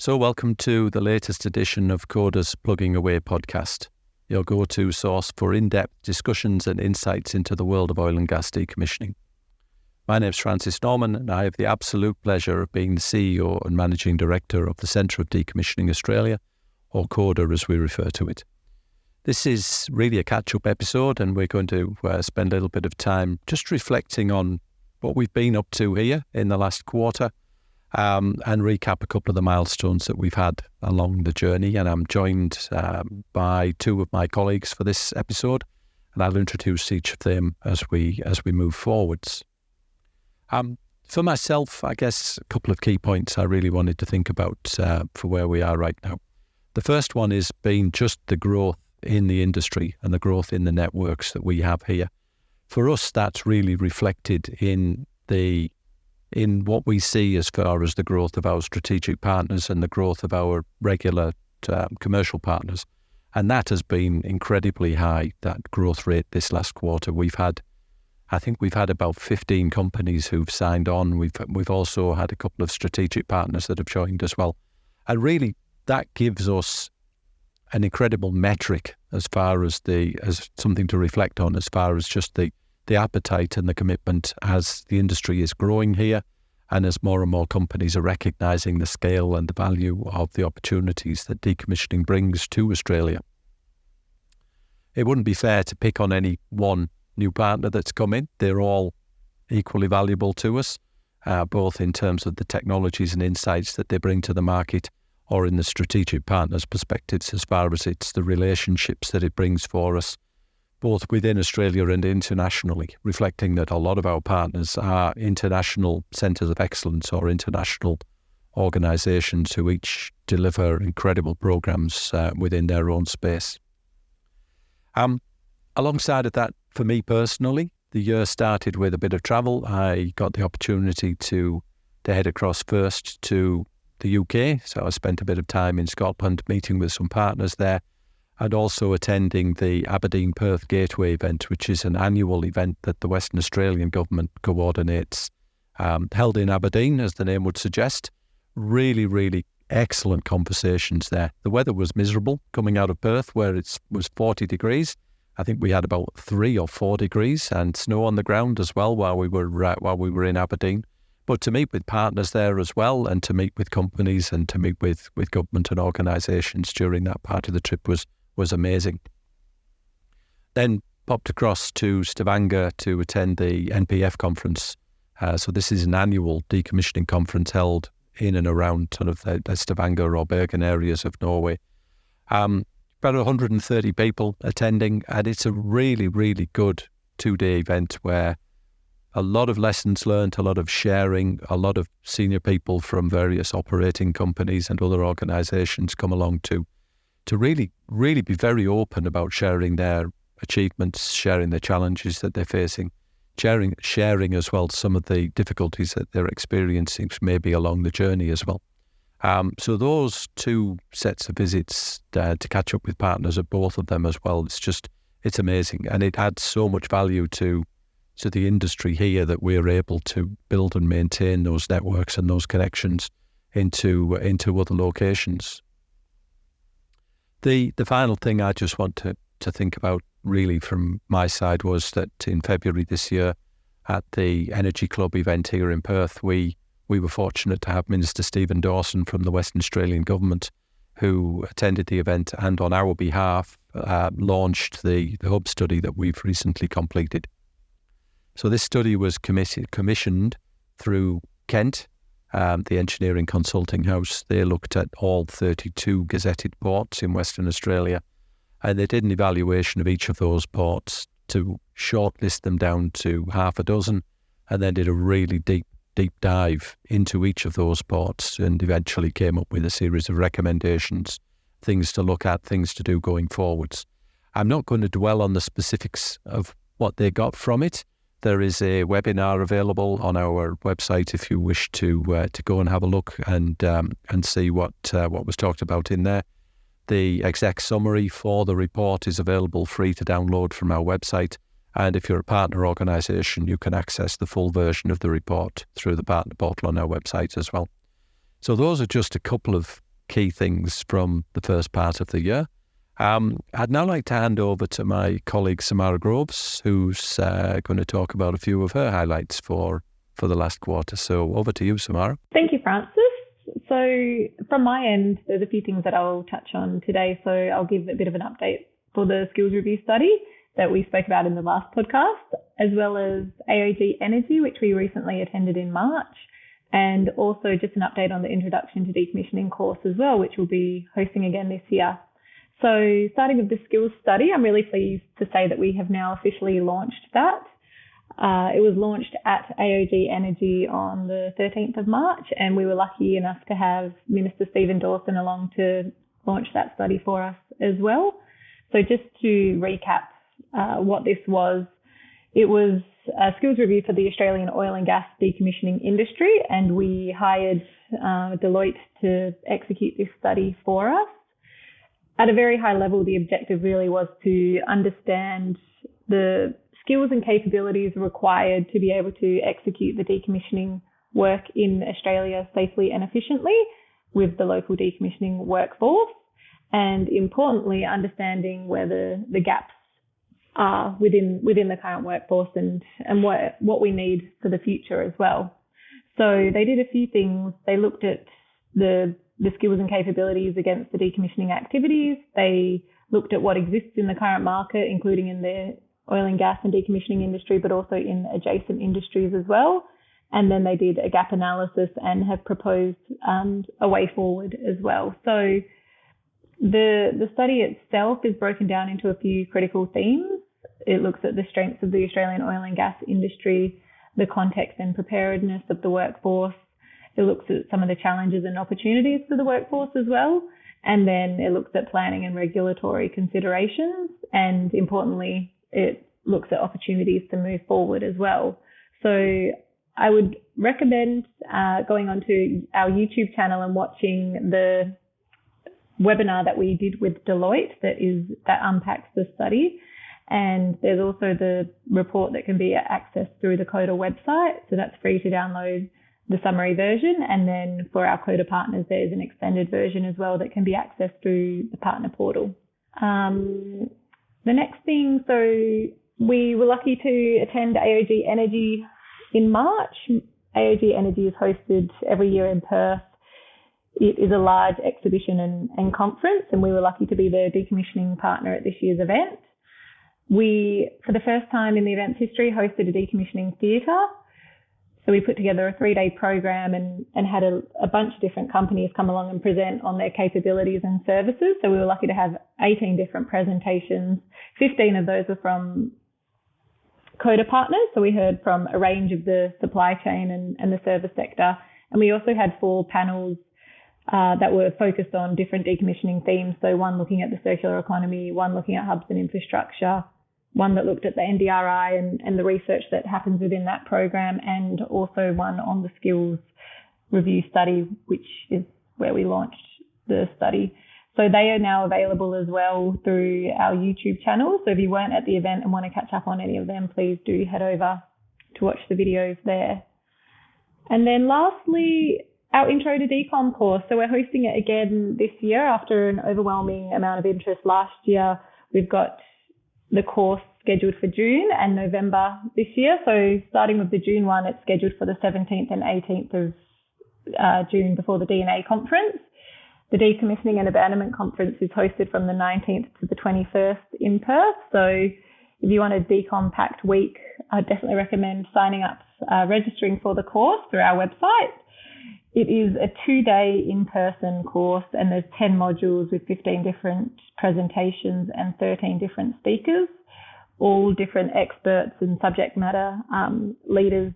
So welcome to the latest edition of CODA's Plugging Away podcast, your go-to source for in-depth discussions and insights into the world of oil and gas decommissioning. My name is Francis Norman, and I have the absolute pleasure of being the CEO and Managing Director of the Centre of Decommissioning Australia, or CODA as we refer to it. This is really a catch-up episode, and we're going to spend a little bit of time just reflecting on what we've been up to here in the last quarter, and recap a couple of the milestones that we've had along the journey. And I'm joined by two of my colleagues for this episode, and I'll introduce each of them as we move forwards. For myself, I guess a couple of key points I really wanted to think about for where we are right now. The first one is being just the growth in the industry and the growth in the networks that we have here. For us, that's really reflected in what we see as far as the growth of our strategic partners and the growth of our regular commercial partners. And that has been incredibly high, that growth rate this last quarter. I think we've had about 15 companies who've signed on. We've also had a couple of strategic partners that have joined as well. And really, that gives us an incredible metric as far as as something to reflect on, as far as just the appetite and the commitment as the industry is growing here, and as more and more companies are recognising the scale and the value of the opportunities that decommissioning brings to Australia. It wouldn't be fair to pick on any one new partner that's come in. They're all equally valuable to us, both in terms of the technologies and insights that they bring to the market, or in the strategic partners' perspectives as far as it's the relationships that it brings for us, both within Australia and internationally, reflecting that a lot of our partners are international centres of excellence or international organisations who each deliver incredible programmes within their own space. Alongside of that, for me personally, the year started with a bit of travel. I got the opportunity to head across first to the UK, so I spent a bit of time in Scotland meeting with some partners there, and also attending the Aberdeen-Perth Gateway event, which is an annual event that the Western Australian Government coordinates, held in Aberdeen, as the name would suggest. Really, really excellent conversations there. The weather was miserable coming out of Perth, where it was 40 degrees. I think we had about 3 or 4 degrees and snow on the ground as well while we were in Aberdeen. But to meet with partners there as well, and to meet with companies and to meet with government and organisations during that part of the trip was amazing. Then popped across to Stavanger to attend the NPF conference. So this is an annual decommissioning conference held in and around sort of the Stavanger or Bergen areas of Norway. About 130 people attending, and it's a really, really good 2-day event where a lot of lessons learned, a lot of sharing, a lot of senior people from various operating companies and other organisations come along to really, really be very open about sharing their achievements, sharing the challenges that they're facing, sharing as well some of the difficulties that they're experiencing maybe along the journey as well. So those two sets of visits to catch up with partners at both of them as well, it's amazing, and it adds so much value to the industry here that we're able to build and maintain those networks and those connections into other locations. The final thing I just want to think about really from my side was that in February this year at the Energy Club event here in Perth, we were fortunate to have Minister Stephen Dawson from the Western Australian Government, who attended the event and on our behalf launched the hub study that we've recently completed. So this study was commissioned through Kent, the engineering consulting house. They looked at all 32 gazetted ports in Western Australia, and they did an evaluation of each of those ports to shortlist them down to half a dozen, and then did a really deep dive into each of those ports, and eventually came up with a series of recommendations, things to look at, things to do going forwards. I'm not going to dwell on the specifics of what they got from it. There is a webinar available on our website if you wish to go and have a look and see what was talked about in there. The exec summary for the report is available free to download from our website, and if you're a partner organisation, you can access the full version of the report through the partner portal on our website as well. So those are just a couple of key things from the first part of the year. I'd now like to hand over to my colleague Samara Groves, who's going to talk about a few of her highlights for the last quarter. So over to you, Samara. Thank you, Francis. So from my end, there's a few things that I'll touch on today. So I'll give a bit of an update for the skills review study that we spoke about in the last podcast, as well as AOG Energy, which we recently attended in March, and also just an update on the Introduction to Decommissioning course as well, which we'll be hosting again this year. So starting with the skills study, I'm really pleased to say that we have now officially launched that. It was launched at AOG Energy on the 13th of March, and we were lucky enough to have Minister Stephen Dawson along to launch that study for us as well. So just to recap what this was, it was a skills review for the Australian oil and gas decommissioning industry, and we hired Deloitte to execute this study for us. At a very high level, the objective really was to understand the skills and capabilities required to be able to execute the decommissioning work in Australia safely and efficiently with the local decommissioning workforce, and importantly, understanding where the gaps are within the current workforce and what we need for the future as well. So they did a few things. They looked at the skills and capabilities against the decommissioning activities. They looked at what exists in the current market, including in the oil and gas and decommissioning industry, but also in adjacent industries as well. And then they did a gap analysis and have proposed a way forward as well. So the study itself is broken down into a few critical themes. It looks at the strengths of the Australian oil and gas industry, the context and preparedness of the workforce. It looks at some of the challenges and opportunities for the workforce as well. And then it looks at planning and regulatory considerations. And importantly, it looks at opportunities to move forward as well. So I would recommend going onto our YouTube channel and watching the webinar that we did with Deloitte that unpacks the study. And there's also the report that can be accessed through the CODA website. So that's free to download the summary version. And then for our CODA partners, there's an extended version as well that can be accessed through the partner portal. The next thing, so we were lucky to attend AOG Energy in March. AOG Energy is hosted every year in Perth. It is a large exhibition and conference, and we were lucky to be the decommissioning partner at this year's event. We, for the first time in the event's history, hosted a decommissioning theatre. So we put together a 3-day program and had a bunch of different companies come along and present on their capabilities and services. So we were lucky to have 18 different presentations. 15 of those were from CODA partners. So we heard from a range of the supply chain and the service sector. And we also had 4 panels that were focused on different decommissioning themes. So one looking at the circular economy, one looking at hubs and infrastructure, one that looked at the NDRI and the research that happens within that program, and also one on the skills review study, which is where we launched the study. So they are now available as well through our YouTube channel. So if you weren't at the event and want to catch up on any of them, please do head over to watch the videos there. And then lastly, our Intro to Decom course. So we're hosting it again this year after an overwhelming amount of interest last year. We've got the course scheduled for June and November this year. So starting with the June one, it's scheduled for the 17th and 18th of June before the D&A conference. The Decommissioning and Abandonment Conference is hosted from the 19th to the 21st in Perth. So if you want a decom-packed week, I definitely recommend signing up, registering for the course through our website. It is a 2-day in-person course, and there's 10 modules with 15 different presentations and 13 different speakers, all different experts and subject matter leaders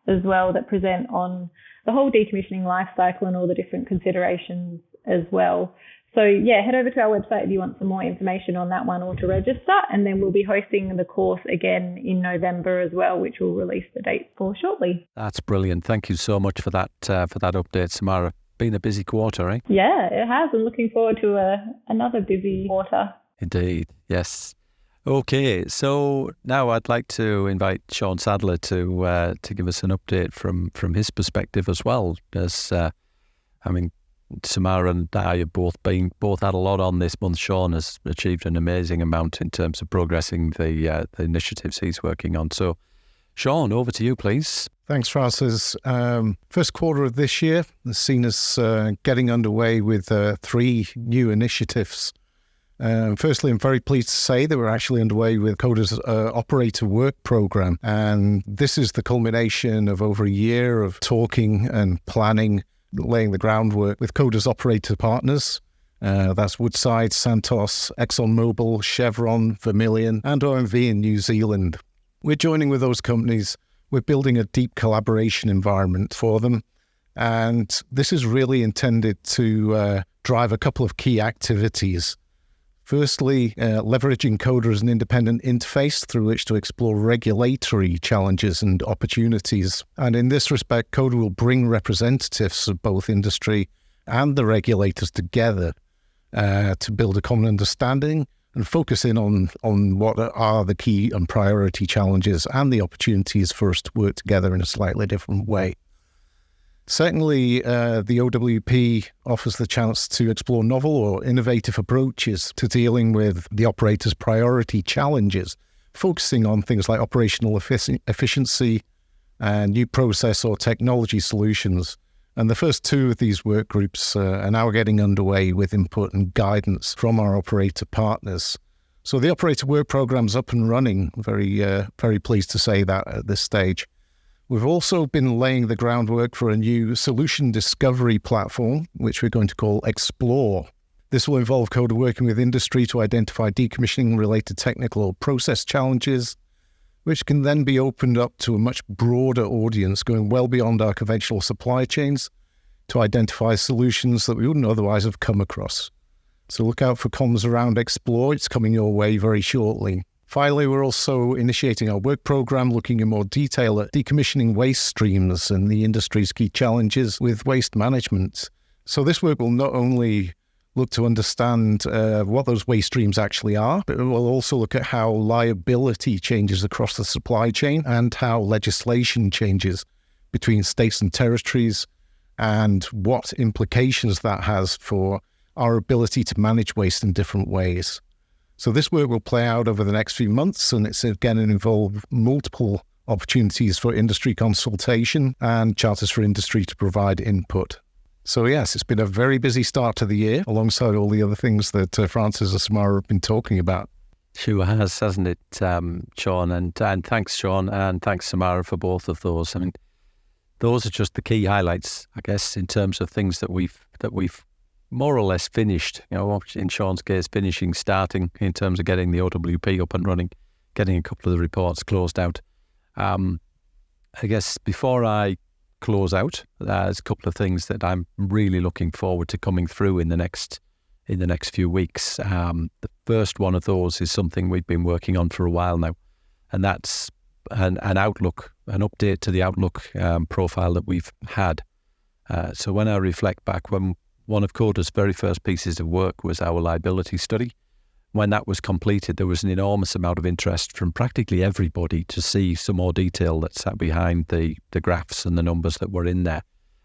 as well that present on the whole decommissioning life cycle and all the different considerations as well. So yeah, head over to our website if you want some more information on that one or to register. And then we'll be hosting the course again in November as well, which we'll release the date for shortly. That's brilliant. Thank you so much for that update, Samara. Been a busy quarter, eh? Yeah, it has. I'm looking forward to another busy quarter. Indeed, yes. Okay, so now I'd like to invite Shaun Sadler to give us an update from his perspective as well. As Samara and I have both had a lot on this month. Shaun has achieved an amazing amount in terms of progressing the initiatives he's working on. So, Shaun, over to you, please. Thanks, Francis. First quarter of this year has seen us getting underway with 3 new initiatives. Firstly, I'm very pleased to say that we're actually underway with CODA's Operator Work Programme. And this is the culmination of over a year of talking and planning, laying the groundwork with CODA's operator partners. That's Woodside, Santos, ExxonMobil, Chevron, Vermilion, and OMV in New Zealand. We're joining with those companies. We're building a deep collaboration environment for them. And this is really intended to drive a couple of key activities. Firstly, leveraging CODA as an independent interface through which to explore regulatory challenges and opportunities. And in this respect, CODA will bring representatives of both industry and the regulators together to build a common understanding and focus in on what are the key and priority challenges and the opportunities for us to work together in a slightly different way. Secondly, the OWP offers the chance to explore novel or innovative approaches to dealing with the operator's priority challenges, focusing on things like operational efficiency and new process or technology solutions. And the first 2 of these work groups are now getting underway with input and guidance from our operator partners. So the Operator Work Programme's up and running. Very pleased to say that at this stage. We've also been laying the groundwork for a new solution discovery platform, which we're going to call Explore. This will involve CODA working with industry to identify decommissioning-related technical or process challenges, which can then be opened up to a much broader audience, going well beyond our conventional supply chains to identify solutions that we wouldn't otherwise have come across. So look out for comms around Explore. It's coming your way very shortly. Finally, we're also initiating our work program looking in more detail at decommissioning waste streams and the industry's key challenges with waste management. So this work will not only look to understand what those waste streams actually are, but it will also look at how liability changes across the supply chain and how legislation changes between states and territories and what implications that has for our ability to manage waste in different ways. So this work will play out over the next few months, and it's again involve multiple opportunities for industry consultation and charters for industry to provide input. So yes, it's been a very busy start to the year, alongside all the other things that Francis and Samara have been talking about. Sure has, hasn't it, Shaun? And thanks, Shaun, and thanks, Samara, for both of those. I mean, those are just the key highlights, I guess, in terms of things that we've more or less finished. You know, in Shaun's case, starting in terms of getting the OWP up and running, getting a couple of the reports closed out. I guess before I close out, there's a couple of things that I'm really looking forward to coming through in the next few weeks. The first one of those is something we've been working on for a while now, and that's an update to the outlook profile that we've had. So when I reflect back, when one of CODA's very first pieces of work was our liability study. When that was completed, there was an enormous amount of interest from practically everybody to see some more detail that sat behind the graphs and the numbers that were in there.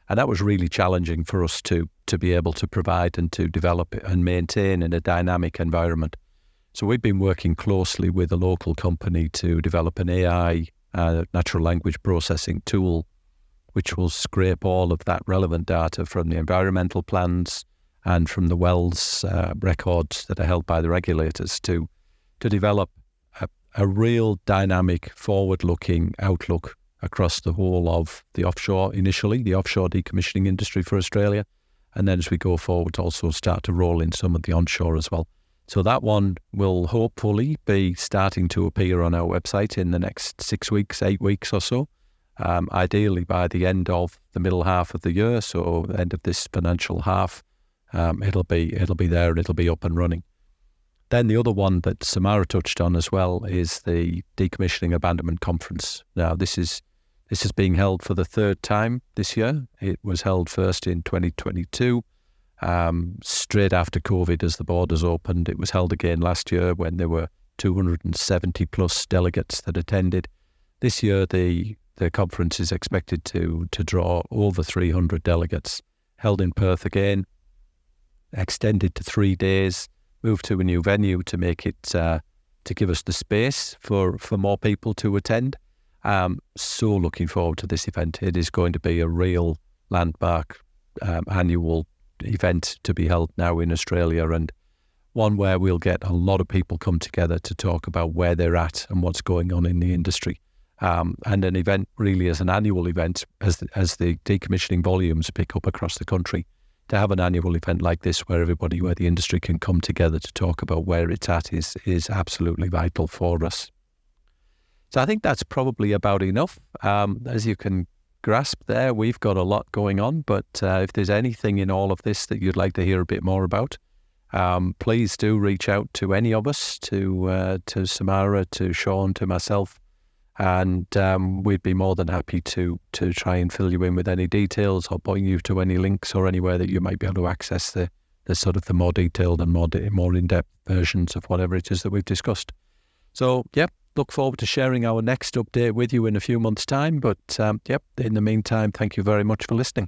And that was really challenging for us to be able to provide and to develop it and maintain in a dynamic environment. So we've been working closely with a local company to develop an AI, natural language processing tool, which will scrape all of that relevant data from the environmental plans and from the wells records that are held by the regulators to develop a real dynamic, forward-looking outlook across the whole of the offshore, initially, the offshore decommissioning industry for Australia, and then as we go forward, also start to roll in some of the onshore as well. So that one will hopefully be starting to appear on our website in the next 6 weeks, 8 weeks or so. Ideally by the end of the middle half of the year, so the end of this financial half, it'll be there and it'll be up and running. Then the other one that Samara touched on as well is the Decommissioning Abandonment Conference. Now this is being held for the 3rd time this year. It was held first in 2022, straight after COVID as the borders opened. It was held again last year when there were 270 plus delegates that attended. This year the conference is expected to draw over 300 delegates, held in Perth again, extended to 3 days, moved to a new venue to make it, to give us the space for more people to attend. So looking forward to this event. It is going to be a real landmark annual event to be held now in Australia, and one where we'll get a lot of people come together to talk about where they're at and what's going on in the industry. And an event really as an annual event, as the decommissioning volumes pick up across the country, to have an annual event like this where the industry can come together to talk about where it's at is absolutely vital for us. So I think that's probably about enough. As you can grasp there, we've got a lot going on, but if there's anything in all of this that you'd like to hear a bit more about, please do reach out to any of us, to Samara, to Shaun, to myself, and we'd be more than happy to try and fill you in with any details or point you to any links or anywhere that you might be able to access the sort of the more detailed and more in-depth versions of whatever it is that we've discussed. So, look forward to sharing our next update with you in a few months' time. But, in the meantime, thank you very much for listening.